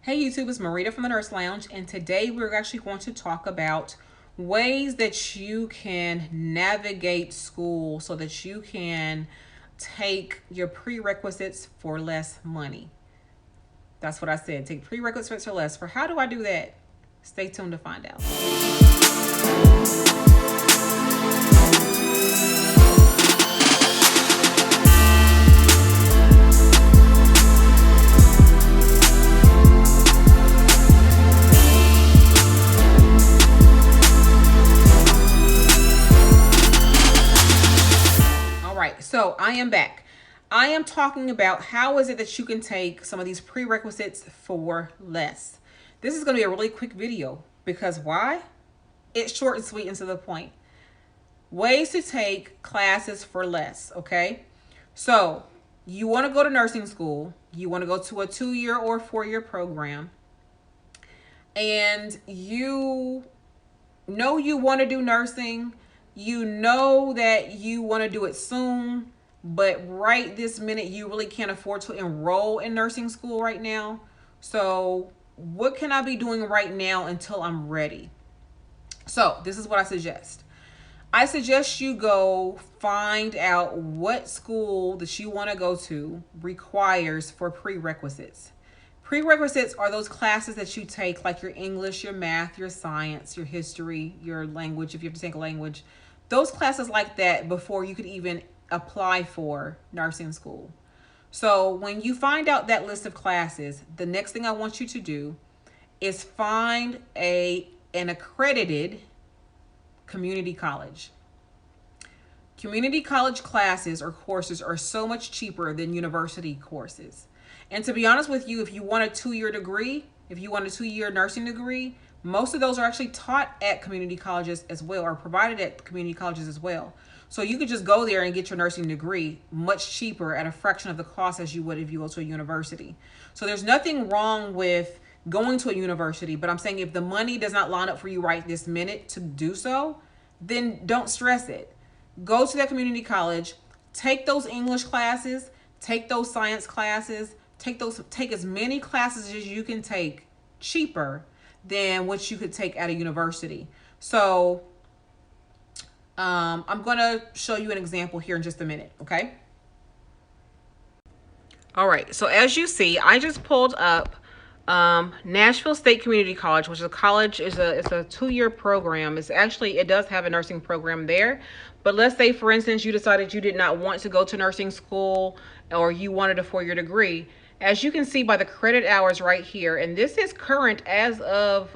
Hey YouTube, it's Marita from the Nurse Lounge, and today we're actually going to talk about ways that you can navigate school so that you can take your prerequisites for less money. That's what I said. Take prerequisites for less. For how do I do that? Stay tuned to find out. All right, so I am back. I am talking about how is it that you can take some of these prerequisites for less. This is going to be a really quick video because why? It's short and sweet and to the point. Ways to take classes for less, okay? So, you want to go to nursing school, you want to go to a 2-year or 4-year program, and you know you want to do nursing, you know that you want to do it soon, but right this minute you really can't afford to enroll in nursing school right now. So, what can I be doing right now until I'm ready? So, this is what I suggest. I suggest you go find out what school that you want to go to requires for prerequisites. Prerequisites are those classes that you take, like your English, your math, your science, your history, your language, if you have to take a language. Those classes like that before you could even apply for nursing school. So when you find out that list of classes, the next thing I want you to do is find an accredited community college. Community college classes or courses are so much cheaper than university courses. And to be honest with you, if you want a 2-year degree, if you want a 2-year nursing degree, most of those are actually taught at community colleges as well, or provided at community colleges as well. So you could just go there and get your nursing degree much cheaper at a fraction of the cost as you would if you go to a university. So there's nothing wrong with going to a university, but I'm saying if the money does not line up for you right this minute to do so, then don't stress it. Go to that community college, take those English classes, take those science classes, take as many classes as you can take cheaper than what you could take at a university. So I'm going to show you an example here in just a minute, okay? All right, so as you see, I just pulled up Nashville State Community College, which is a college, it's a 2-year program. It does have a nursing program there. But let's say, for instance, you decided you did not want to go to nursing school or you wanted a 4-year degree. As you can see by the credit hours right here, and this is current as of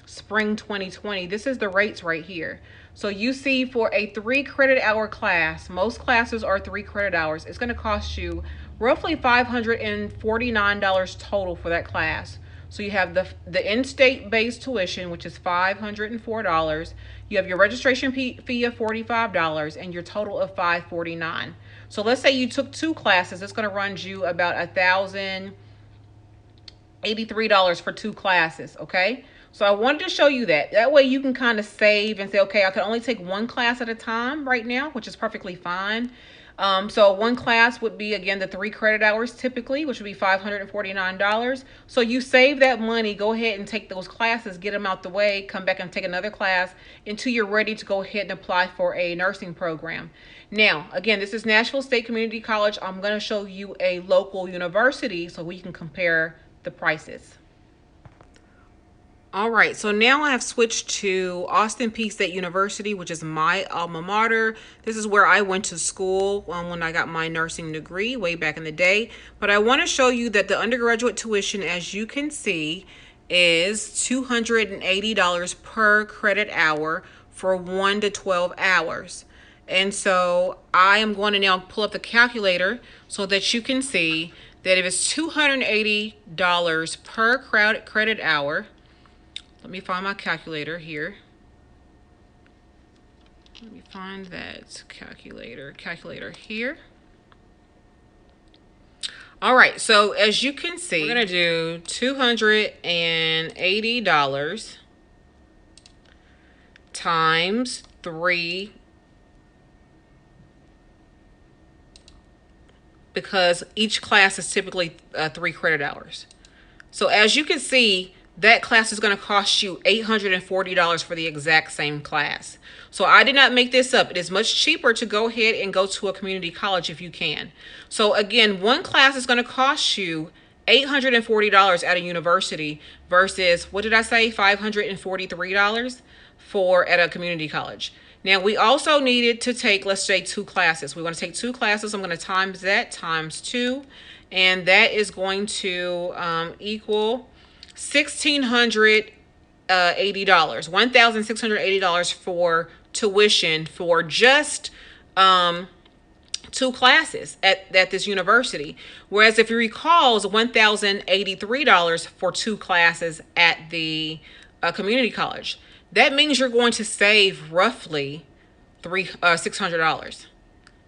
spring 2020. This is the rates right here. So you see for a 3 credit hour class, most classes are 3 credit hours. It's going to cost you roughly $549 total for that class. So you have the in-state based tuition, which is $504. You have your registration fee of $45 and your total of $549. So let's say you took 2 classes. It's going to run you about $1,083 for 2 classes, okay? So I wanted to show you that. That way you can kind of save and say, okay, I can only take 1 class at a time right now, which is perfectly fine. So 1 class would be, again, the 3 credit hours typically, which would be $549. So you save that money, go ahead and take those classes, get them out the way, come back and take another class until you're ready to go ahead and apply for a nursing program. Now, again, this is Nashville State Community College. I'm going to show you a local university so we can compare the prices. All right, so now I have switched to Austin Peay State University, which is my alma mater. This is where I went to school when I got my nursing degree way back in the day. But I want to show you that the undergraduate tuition, as you can see, is $280 per credit hour for 1 to 12 hours. And so I am going to now pull up the calculator so that you can see that if it's $280 per credit hour, let me find my calculator here. Let me find that calculator here. All right, so as you can see, we're going to do $280 times 3, because each class is typically 3 credit hours. So as you can see, that class is going to cost you $840 for the exact same class. So I did not make this up. It is much cheaper to go ahead and go to a community college if you can. So again, one class is going to cost you $840 at a university versus, what did I say, $543 for at a community college. Now we also needed to take, let's say, 2 classes. We want to take 2 classes. I'm going to times that times 2, and that is going to equal $1,680, $1,680 for tuition for just 2 classes at this university. Whereas if you recall, it's $1,083 for 2 classes at the community college. That means you're going to save roughly $600.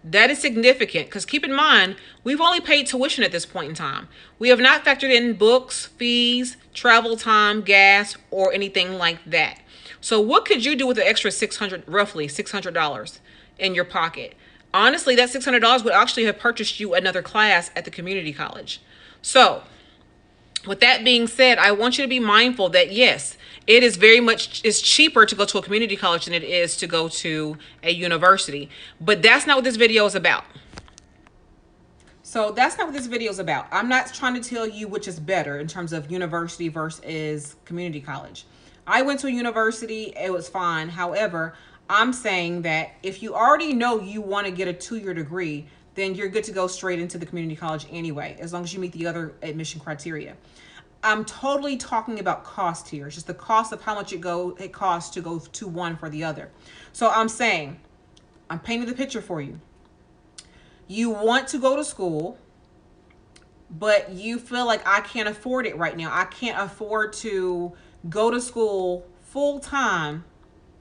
That is significant because keep in mind, we've only paid tuition at this point in time. We have not factored in books, fees, travel time, gas, or anything like that. So what could you do with the extra roughly $600 in your pocket? Honestly, that $600 would actually have purchased you another class at the community college. So with that being said, I want you to be mindful that yes, it is it's cheaper to go to a community college than it is to go to a university. But that's not what this video is about. So that's not what this video is about. I'm not trying to tell you which is better in terms of university versus community college. I went to a university, it was fine. However, I'm saying that if you already know you want to get a 2-year degree, then you're good to go straight into the community college anyway, as long as you meet the other admission criteria. I'm totally talking about cost here. It's just the cost of how much it costs to go to one for the other. So I'm saying, I'm painting the picture for you. You want to go to school, but you feel like I can't afford it right now. I can't afford to go to school full time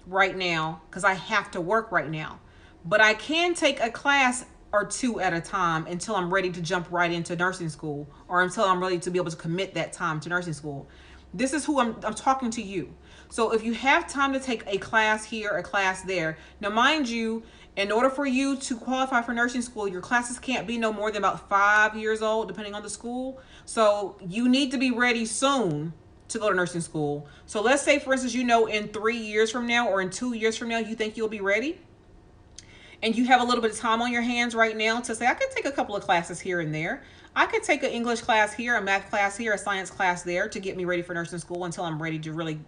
right now because I have to work right now. But I can take a class or 2 at a time until I'm ready to jump right into nursing school, or until I'm ready to be able to commit that time to nursing school. This is who I'm talking to you. So if you have time to take a class here, a class there, now mind you, in order for you to qualify for nursing school, your classes can't be no more than about 5 years old, depending on the school. So you need to be ready soon to go to nursing school. So let's say, for instance, in 3 years from now or in 2 years from now, you think you'll be ready. And you have a little bit of time on your hands right now to say, I could take a couple of classes here and there. I could take an English class here, a math class here, a science class there to get me ready for nursing school until I'm ready to really,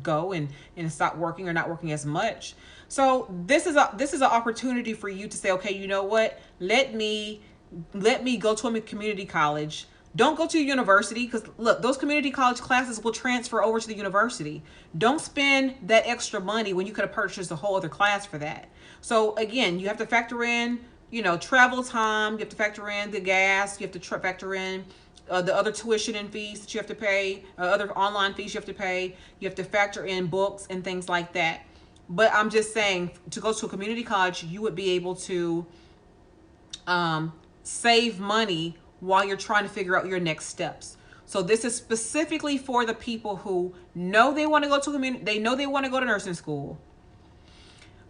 go and stop working or not working as much. So this is an opportunity for you to say, okay, you know what? Let me go to a community college. Don't go to a university because look, those community college classes will transfer over to the university. Don't spend that extra money when you could have purchased a whole other class for that. So again, you have to factor in, travel time. You have to factor in the gas. You have to factor in the other tuition and fees that you have to pay, other online fees you have to pay. You have to factor in books and things like that. But I'm just saying, to go to a community college, you would be able to save money while you're trying to figure out your next steps. So this is specifically for the people who know they want to go to community, they know they want to go to nursing school.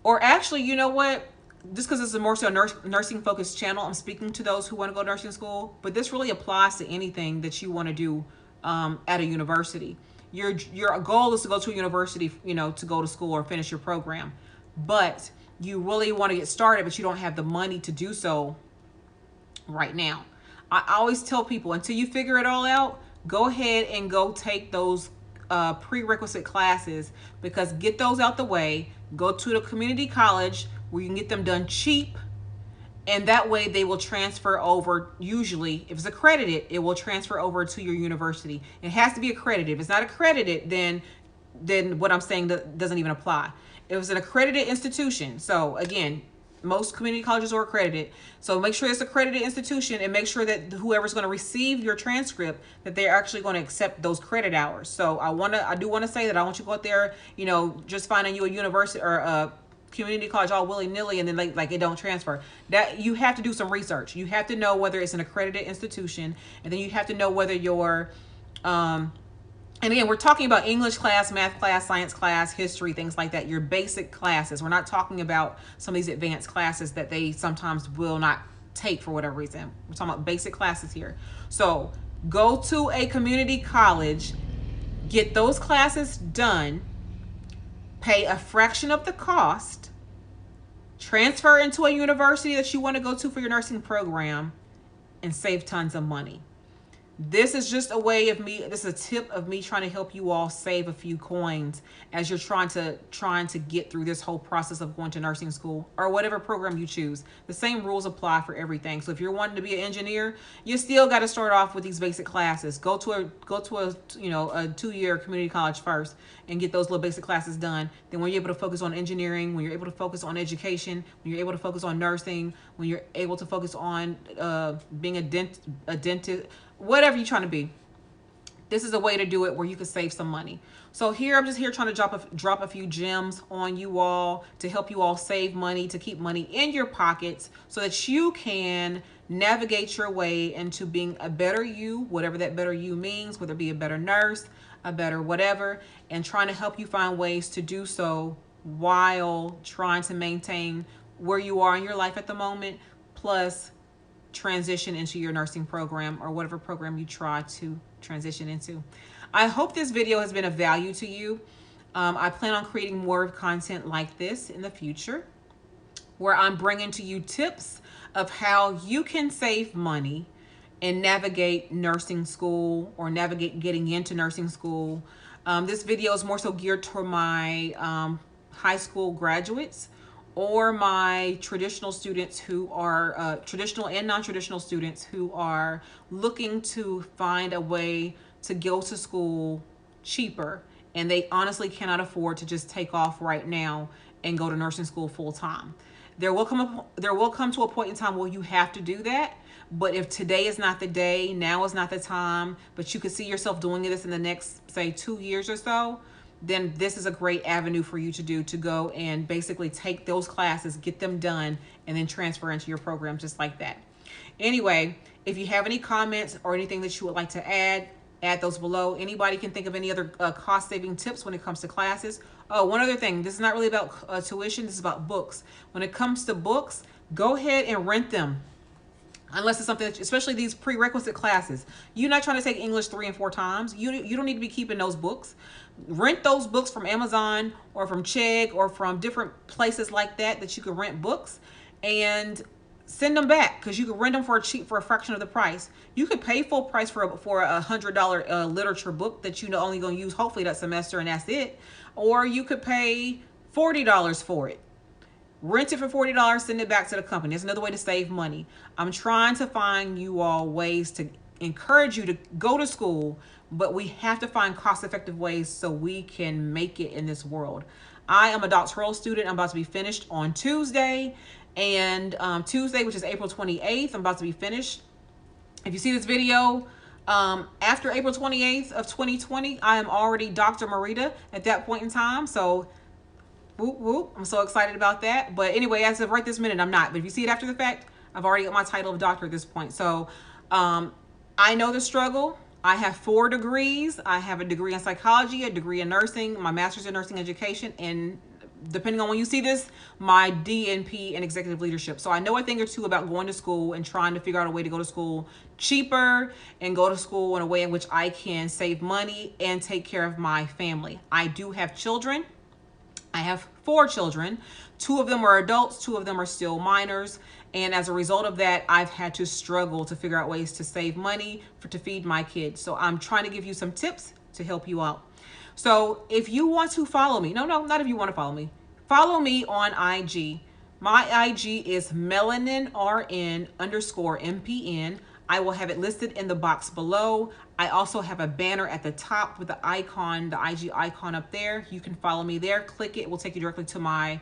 Or actually, you know what? Just because it's a more so nursing focused channel, I'm speaking to those who want to go to nursing school, but this really applies to anything that you want to do at a university. Your goal is to go to a university, to go to school or finish your program, but you really want to get started, but you don't have the money to do so right now. I always tell people, until you figure it all out, go ahead and go take those prerequisite classes, because get those out the way. Go to the community college where you can get them done cheap, and that way they will transfer over. Usually, if it's accredited, it will transfer over to your university. It has to be accredited. If it's not accredited, then what I'm saying doesn't even apply. It was an accredited institution. So again, most community colleges are accredited. So make sure it's an accredited institution, and make sure that whoever's going to receive your transcript, that they're actually going to accept those credit hours. So I do want to say that I want you to go out there, just finding you a university or a community college all willy-nilly and then like it don't transfer. That you have to do some research. You have to know whether it's an accredited institution, and then you have to know whether your and again, we're talking about English class, math class, science class, history, things like that, your basic classes. We're not talking about some of these advanced classes that they sometimes will not take for whatever reason. We're talking about basic classes here. So Go to a community college, get those classes done, pay a fraction of the cost, transfer into a university that you want to go to for your nursing program, and save tons of money. This is just a way of me, this is a tip of me trying to help you all save a few coins as you're trying to get through this whole process of going to nursing school or whatever program you choose. The same rules apply for everything. So if you're wanting to be an engineer, you still got to start off with these basic classes. Go to a a 2-year community college first and get those little basic classes done. Then when you're able to focus on engineering, when you're able to focus on education, when you're able to focus on nursing, when you're able to focus on being a dentist, whatever you're trying to be, this is a way to do it where you can save some money. So here, I'm just here trying to drop a few gems on you all to help you all save money, to keep money in your pockets so that you can navigate your way into being a better you, whatever that better you means, whether it be a better nurse, a better whatever, and trying to help you find ways to do so while trying to maintain where you are in your life at the moment, plus transition into your nursing program or whatever program you try to transition into. I hope this video has been of value to you. I plan on creating more content like this in the future, where I'm bringing to you tips of how you can save money and navigate nursing school or navigate getting into nursing school. This video is more so geared toward my high school graduates or my traditional students who are traditional and non-traditional students who are looking to find a way to go to school cheaper, and they honestly cannot afford to just take off right now and go to nursing school full time. There will come to a point in time where you have to do that, but if today is not the day, now is not the time, but you could see yourself doing this in the next, say, 2 years or so, then this is a great avenue for you to do, to go and basically take those classes, get them done, and then transfer into your program just like that. Anyway, if you have any comments or anything that you would like to add those below. Anybody can think of any other cost-saving tips when it comes to classes. Oh, one other thing. This is not really about tuition. This is about books. When it comes to books, go ahead and rent them. Unless it's something that, especially these prerequisite classes, you're not trying to take English 3 and 4 times. You don't need to be keeping those books. Rent those books from Amazon or from Chegg or from different places like that you can rent books, and send them back, because you can rent them for a fraction of the price. You could pay full price for $100 literature book that you only going to use hopefully that semester and that's it, or you could pay $40 for it. Rent it for $40, send it back to the company. It's another way to save money. I'm trying to find you all ways to encourage you to go to school, but we have to find cost-effective ways so we can make it in this world. I am a doctoral student. I'm about to be finished on Tuesday, and Tuesday, which is April 28th, I'm about to be finished. If you see this video after April 28th of 2020, I am already Dr. Marita at that point in time. So whoop, whoop. I'm so excited about that. But anyway, as of right this minute, I'm not. But if you see it after the fact, I've already got my title of doctor at this point. So I know the struggle. I have 4 degrees. I have a degree in psychology, a degree in nursing, my master's in nursing education, and depending on when you see this, my DNP in executive leadership. So I know a thing or two about going to school and trying to figure out a way to go to school cheaper and go to school in a way in which I can save money and take care of my family. I do have children. I have 4 children. 2 of them are adults, 2 of them are still minors. And as a result of that, I've had to struggle to figure out ways to save money to feed my kids. So I'm trying to give you some tips to help you out. So if you want to follow me, no, not if you want to follow me on IG. My IG is melaninRN_MPN. I will have it listed in the box below. I also have a banner at the top with the icon, the IG icon up there. You can follow me there. Click it. It will take you directly to my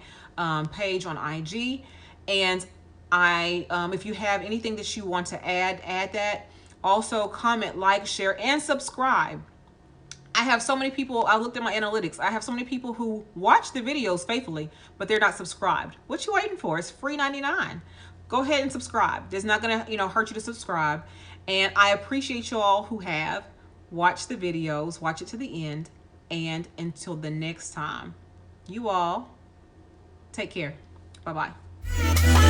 page on IG. And if you have anything that you want to add that. Also comment, like, share, and subscribe. I have so many people, I looked at my analytics. I have so many people who watch the videos faithfully, but they're not subscribed. What you waiting for? It's free 99. Go ahead and subscribe. It's not gonna, hurt you to subscribe. And I appreciate you all who have watched the videos, watch it to the end. And until the next time, you all take care. Bye-bye.